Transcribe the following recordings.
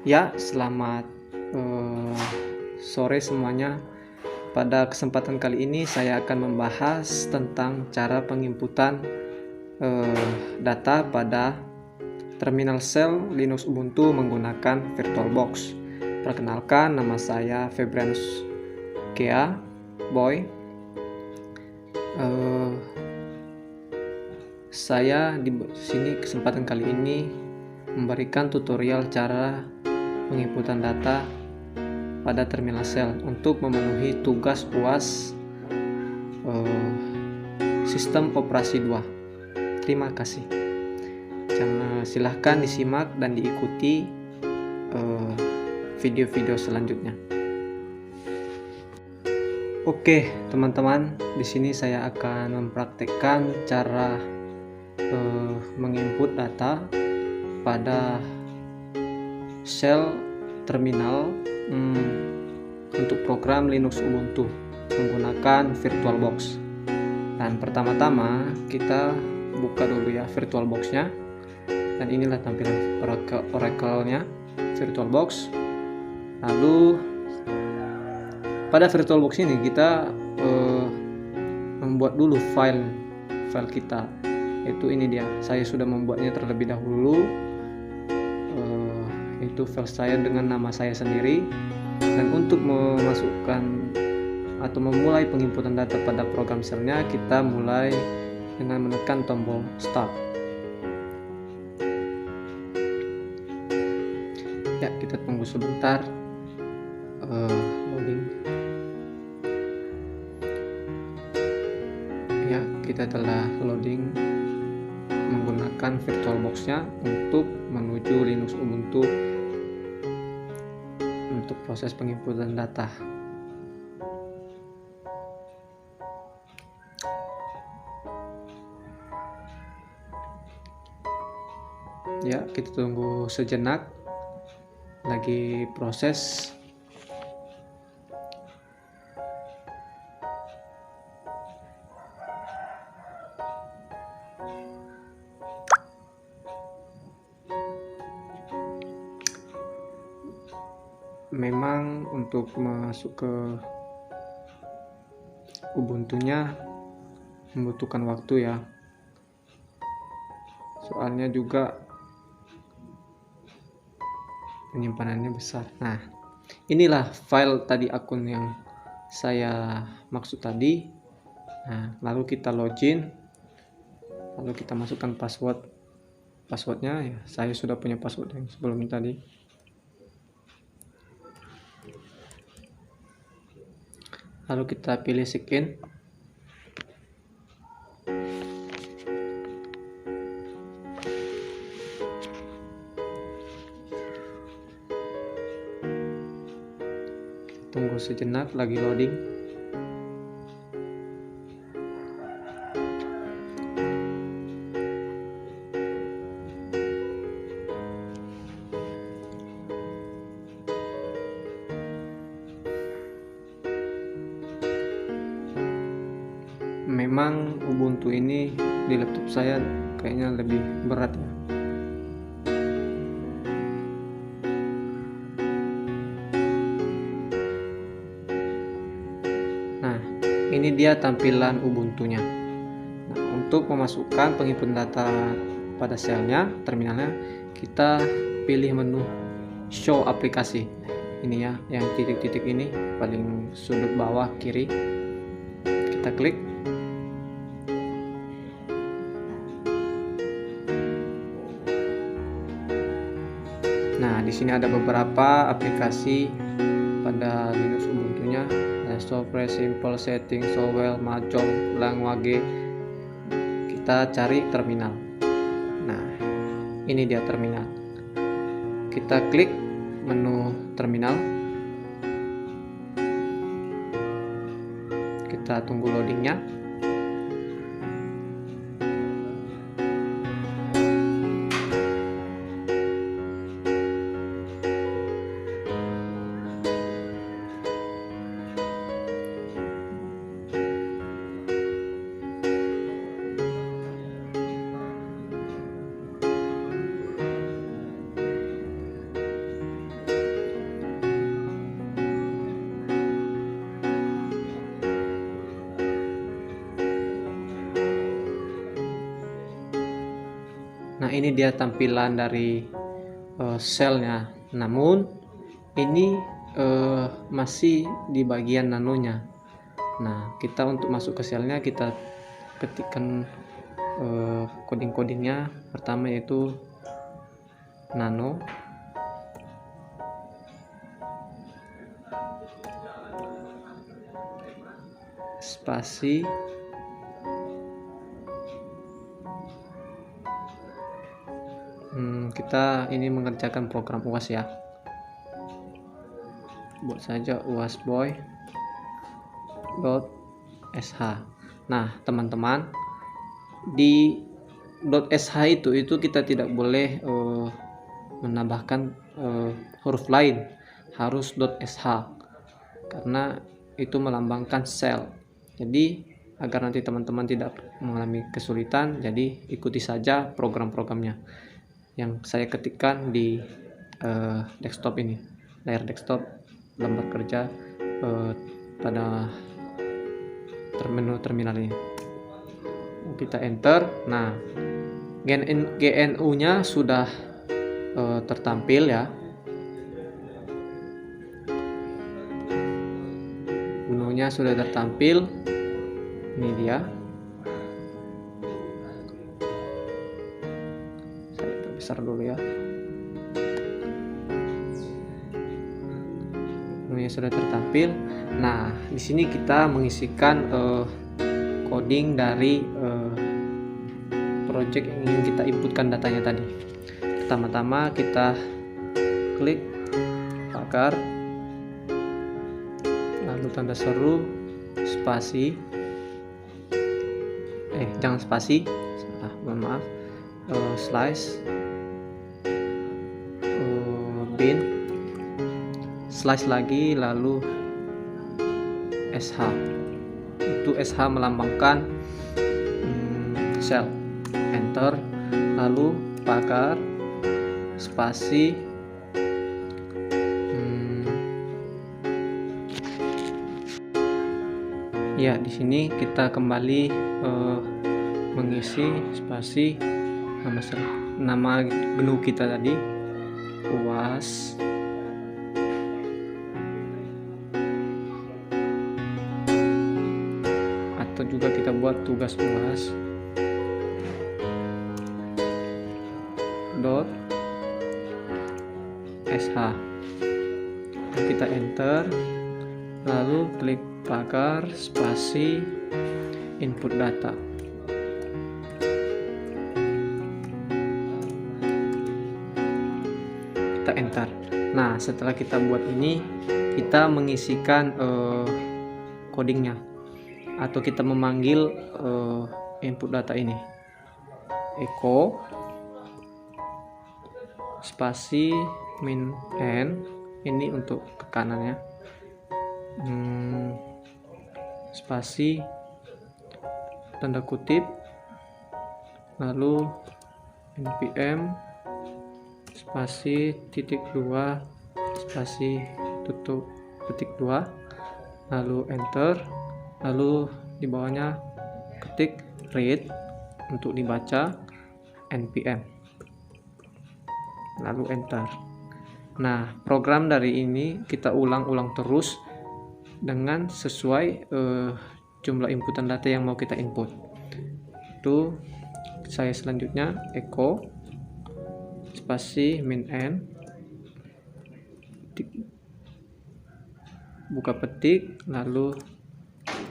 Ya, selamat sore semuanya. Pada kesempatan kali ini saya akan membahas tentang cara penginputan data pada terminal shell Linux Ubuntu menggunakan VirtualBox. Perkenalkan, nama saya Febrianus Kea Boy. Saya di sini kesempatan kali ini memberikan tutorial cara penginputan data pada terminal shell untuk memenuhi tugas UAS sistem operasi 2. Terima kasih. Silahkan disimak dan diikuti video-video selanjutnya. Oke, teman-teman, di sini saya akan mempraktekkan cara menginput data pada shell terminal untuk program Linux Ubuntu menggunakan VirtualBox. Dan pertama-tama kita buka dulu ya VirtualBox-nya, dan inilah tampilan Oracle-nya VirtualBox. Lalu pada VirtualBox ini kita membuat dulu file kita, yaitu ini dia. Saya sudah membuatnya terlebih dahulu. Itu file saya dengan nama saya sendiri. Dan untuk memasukkan atau memulai penginputan data pada program shell-nya, kita mulai dengan menekan tombol start. Ya, kita tunggu sebentar loading. Ya, kita telah loading menggunakan VirtualBox-nya untuk menuju Linux Ubuntu untuk proses penginputan data. Ya, kita tunggu sejenak, lagi proses. Memang untuk masuk ke Ubuntu-nya membutuhkan waktu ya, soalnya juga penyimpanannya besar. Nah, inilah file tadi akun yang saya maksud tadi. Nah, lalu kita login, lalu kita masukkan passwordnya ya. Saya sudah punya password yang sebelumnya tadi. Lalu kita pilih sign. Tunggu sejenak, lagi loading. Memang Ubuntu ini di laptop saya kayaknya lebih berat ya. Nah, ini dia tampilan Ubuntu-nya. Nah, untuk memasukkan penginput data pada shell-nya, terminalnya, kita pilih menu show aplikasi. Ini ya, yang titik-titik ini paling sudut bawah kiri. Kita klik. Nah, di sini ada beberapa aplikasi pada Linux Ubuntu-nya. Ada Software, Simple, Setting, Sowell, Mahjong, Langwage. Kita cari terminal. Nah, ini dia terminal. Kita klik menu terminal. Kita tunggu loadingnya. Nah, ini dia tampilan dari selnya, namun ini masih di bagian nanonya. Nah, kita untuk masuk ke selnya, kita ketikkan coding-codingnya. Pertama yaitu nano, spasi, kita ini mengerjakan program UAS ya, buat saja UAS boy .sh. Nah, teman-teman, di .sh itu kita tidak boleh menambahkan huruf lain, harus .sh karena itu melambangkan sel. Jadi agar nanti teman-teman tidak mengalami kesulitan, jadi ikuti saja program-programnya yang saya ketikkan di desktop ini, layar desktop lembar kerja pada menu terminal ini. Kita enter. Nah, GNU nya sudah tertampil ya, menunya sudah tertampil. Ini dia, saya perbesar dulu ya. Menunya sudah tertampil. Nah, di sini kita mengisikan coding dari project yang ingin kita inputkan datanya tadi. Pertama-tama kita klik pagar, lalu tanda seru, spasi, jangan spasi, mohon maaf, slice, bin, slice lagi, lalu sh. Itu sh melambangkan sel. Enter, lalu pagar, spasi, ya di sini kita kembali mengisi spasi nama GNU kita tadi, UAS atau juga kita buat tugas UAS .sh. Kita enter, lalu klik pagar, spasi, input data. Kita enter. Nah, setelah kita buat ini, kita mengisikan codingnya, atau kita memanggil input data ini, echo spasi min n, ini untuk ke kanan ya, spasi tanda kutip, lalu npm spasi titik 2 spasi tutup titik 2, lalu enter, lalu di bawahnya ketik read untuk dibaca, npm, lalu enter. Nah, program dari ini kita ulang-ulang terus dengan sesuai jumlah inputan data yang mau kita input. Itu saya selanjutnya echo spasi min n, buka petik, lalu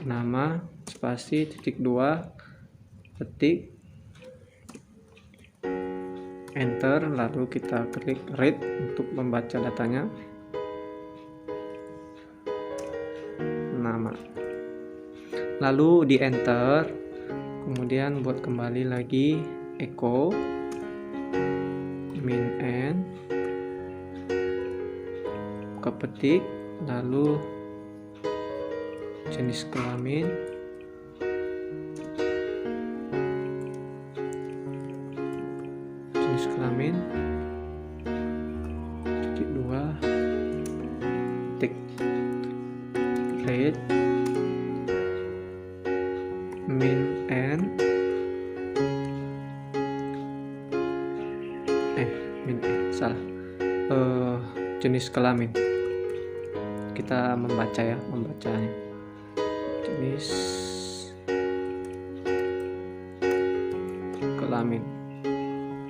nama spasi titik 2 petik, enter, lalu kita klik read untuk membaca datanya, nama, lalu di enter, kemudian buat kembali lagi echo min n, buka petik, lalu jenis kelamin, titik 2 titik read min n, jenis kelamin. Kita membacanya. Jenis kelamin.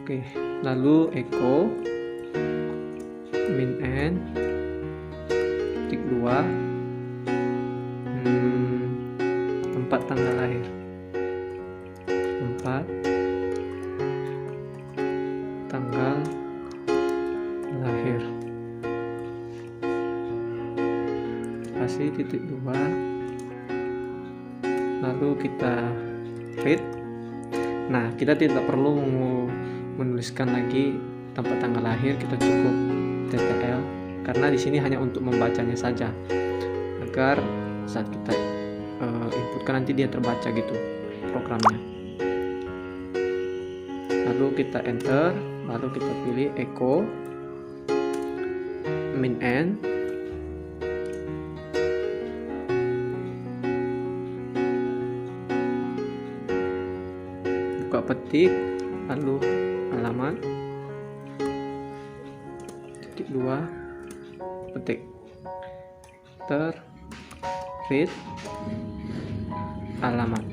Oke, lalu echo min n titik 2 tempat tanggal lahir. Tempat tanggal lahir. Spasi titik 2. Lalu kita read. Nah, kita tidak perlu menuliskan lagi tempat tanggal lahir, kita cukup TTL karena di sini hanya untuk membacanya saja agar saat kita inputkan nanti dia terbaca gitu programnya. Lalu kita enter, lalu kita pilih echo min n buka petik, lalu alamat titik 2 petik enter, read alamat,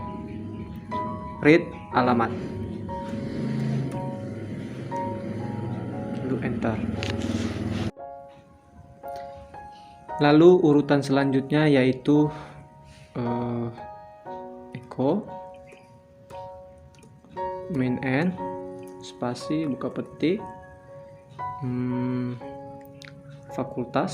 lalu enter. Lalu urutan selanjutnya yaitu echo min n spasi buka petik fakultas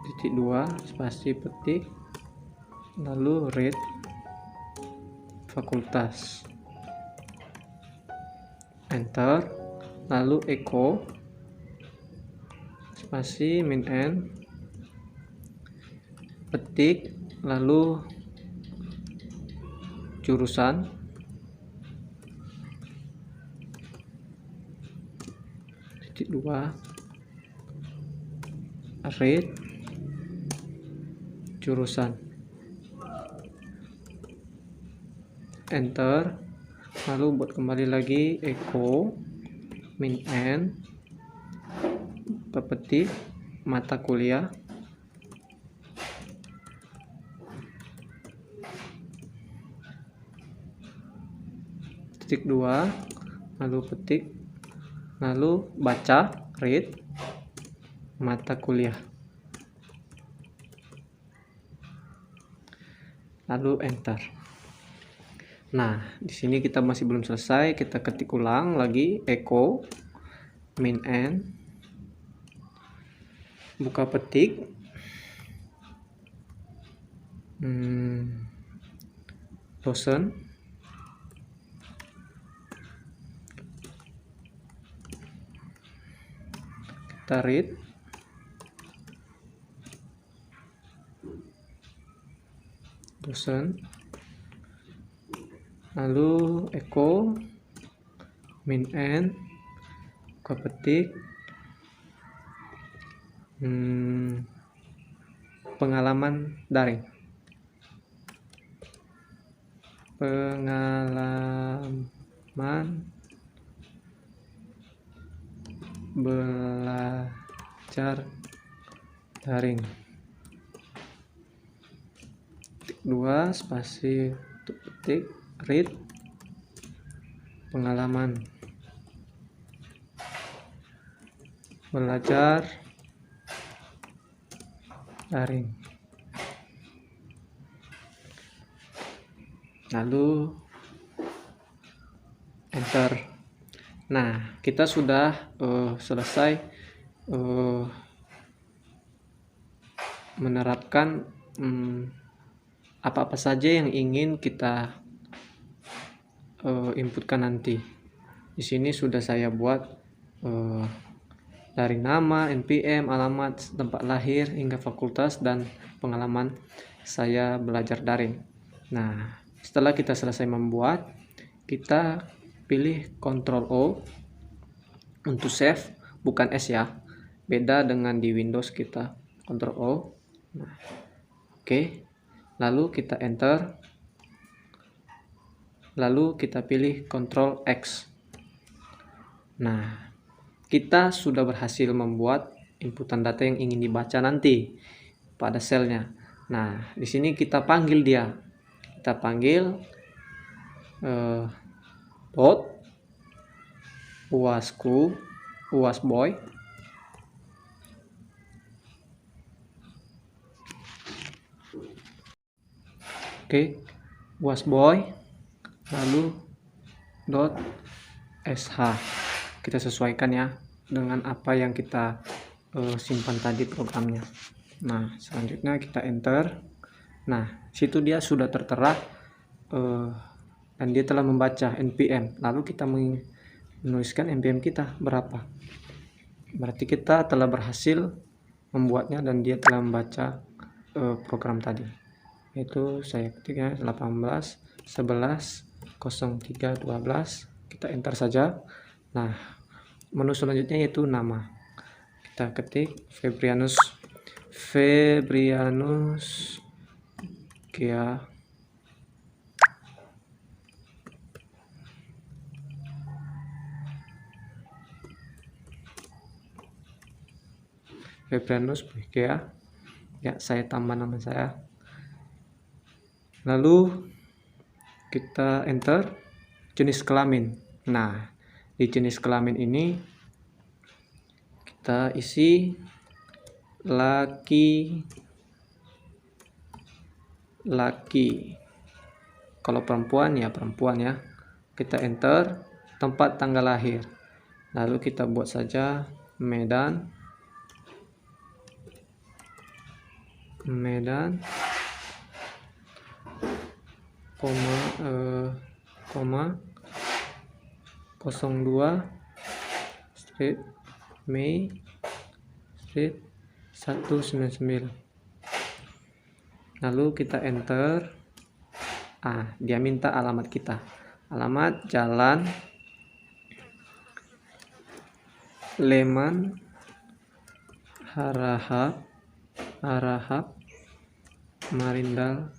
titik 2 spasi petik lalu read fakultas, enter, lalu echo spasi min n petik lalu jurusan titik 2 read jurusan, enter, lalu buat kembali lagi echo min n petik mata kuliah titik 2 lalu petik lalu baca read mata kuliah lalu enter. Nah, di sini kita masih belum selesai, kita ketik ulang lagi echo min n buka petik dosen kita read dosen lalu echo min n buka petik pengalaman daring, belajar daring titik 2 spasi petik read pengalaman belajar daring lalu enter. Nah, kita sudah selesai menerapkan apa-apa saja yang ingin kita inputkan nanti. Di sini sudah saya buat dari nama, NPM, alamat, tempat lahir, hingga fakultas dan pengalaman saya belajar daring. Nah, setelah kita selesai membuat, kita pilih Ctrl O untuk save, bukan S ya. Beda dengan di Windows kita Ctrl O Nah, oke. Lalu kita enter. Lalu kita pilih Ctrl X. Nah, kita sudah berhasil membuat inputan data yang ingin dibaca nanti pada selnya. Nah, di sini kita panggil dia. Kita panggil dot uasku, uas boy. Oke, uas boy. Lalu dot sh. Kita sesuaikan ya dengan apa yang kita simpan tadi programnya. Nah, selanjutnya kita enter. Nah, situ dia sudah tertera dan dia telah membaca npm. Lalu kita menuliskan npm kita berapa. Berarti kita telah berhasil membuatnya dan dia telah membaca program tadi. Itu saya ketiknya 18 11 03 12. Kita enter saja. Nah, menu selanjutnya yaitu nama. Kita ketik Febrianus Gea ya, saya tambah nama saya. Lalu kita enter jenis kelamin. Nah, di jenis kelamin ini kita isi laki. Kalau perempuan ya perempuan ya. Kita enter tempat tanggal lahir. Lalu kita buat saja Medan, koma 02 Street Mei Street 199. Lalu kita enter. Dia minta alamat kita. Alamat Jalan Leman Harahap Marindal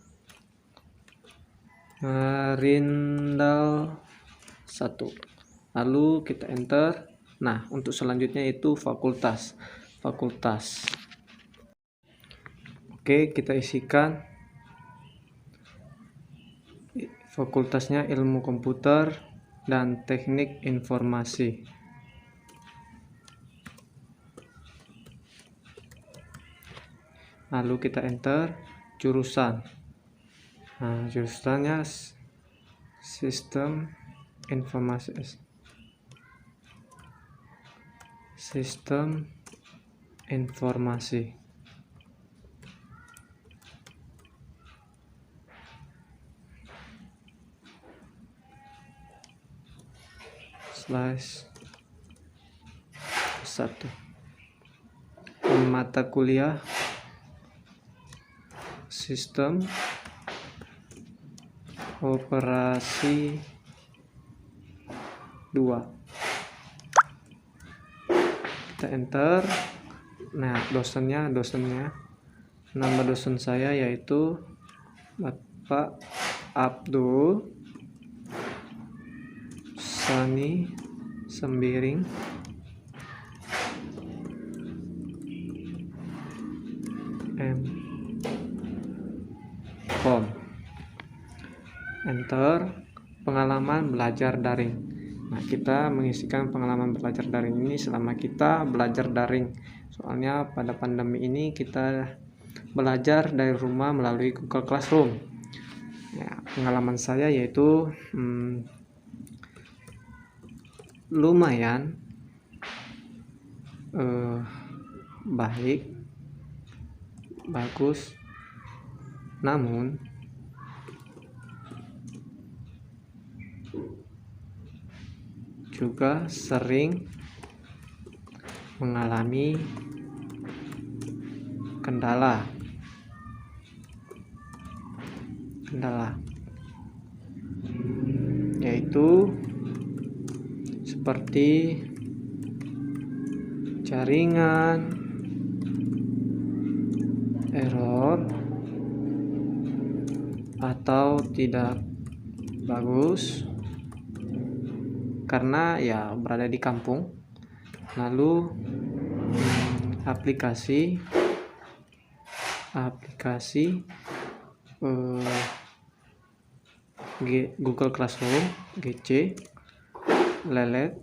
1. Lalu kita enter. Nah, untuk selanjutnya itu fakultas. Oke, kita isikan fakultasnya ilmu komputer dan teknik informasi. Lalu kita enter jurusan. Nah, jurusannya sistem informasi. /1. Mata kuliah sistem operasi 2. Kita enter. Nah, dosennya nama dosen saya yaitu Bapak Abdul Sani Sembiring M.Com. Enter. Pengalaman belajar daring. Nah, kita mengisikan pengalaman belajar daring ini selama kita belajar daring. Soalnya pada pandemi ini kita belajar dari rumah melalui Google Classroom. Ya, pengalaman saya yaitu lumayan bagus, namun juga sering mengalami kendala yaitu seperti jaringan, error atau tidak bagus karena ya berada di kampung. Lalu aplikasi Google Classroom GC lelet,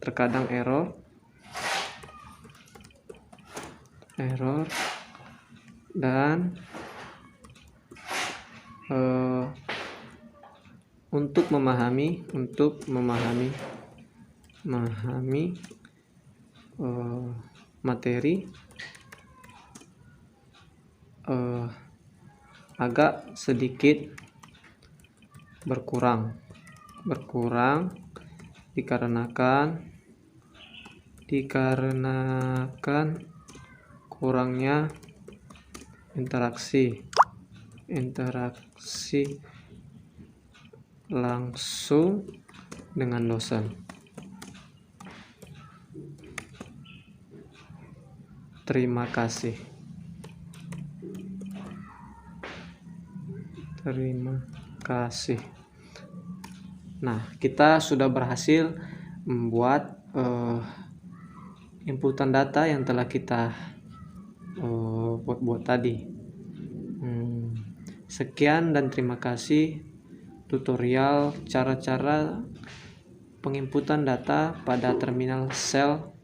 terkadang error dan untuk memahami materi agak sedikit berkurang dikarenakan kurangnya interaksi langsung dengan dosen. Terima kasih. Nah, kita sudah berhasil membuat inputan data yang telah kita buat tadi. Sekian dan terima kasih tutorial cara-cara penginputan data pada terminal Shell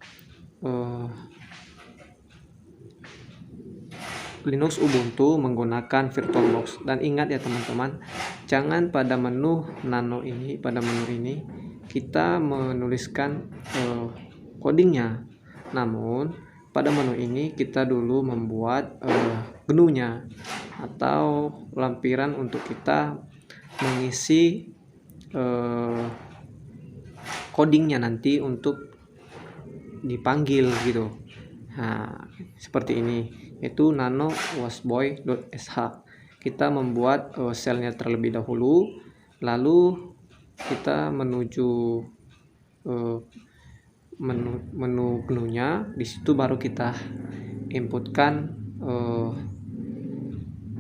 Linux Ubuntu menggunakan VirtualBox. Dan ingat ya teman-teman, jangan pada menu nano ini, kita menuliskan codingnya, namun pada menu ini kita dulu membuat GNU-nya atau lampiran untuk kita mengisi codingnya nanti untuk dipanggil gitu. Nah, seperti ini, yaitu nano wasboy.sh. Kita membuat selnya terlebih dahulu, lalu kita menuju menu GNU-nya. Di situ baru kita inputkan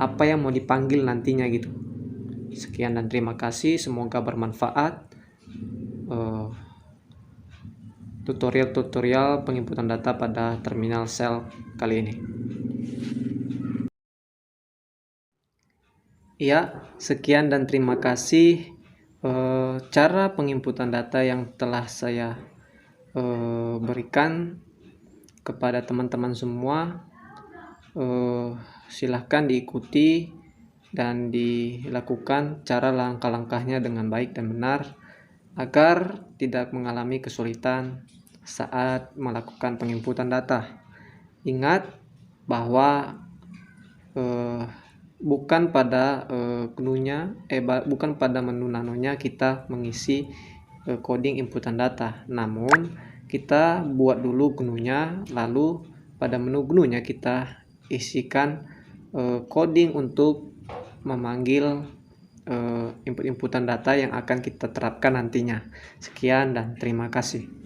apa yang mau dipanggil nantinya gitu. Sekian dan terima kasih, semoga bermanfaat tutorial penginputan data pada terminal Shell kali ini. Ya, sekian dan terima kasih cara penginputan data yang telah saya berikan kepada teman-teman semua. Silahkan diikuti dan dilakukan cara langkah-langkahnya dengan baik dan benar agar tidak mengalami kesulitan saat melakukan penginputan data. Ingat bahwa bukan pada GNU-nya, bukan pada menu nanonya kita mengisi coding inputan data, namun kita buat dulu GNU-nya, lalu pada menu GNU-nya kita isikan coding untuk memanggil input-inputan data yang akan kita terapkan nantinya. Sekian dan terima kasih.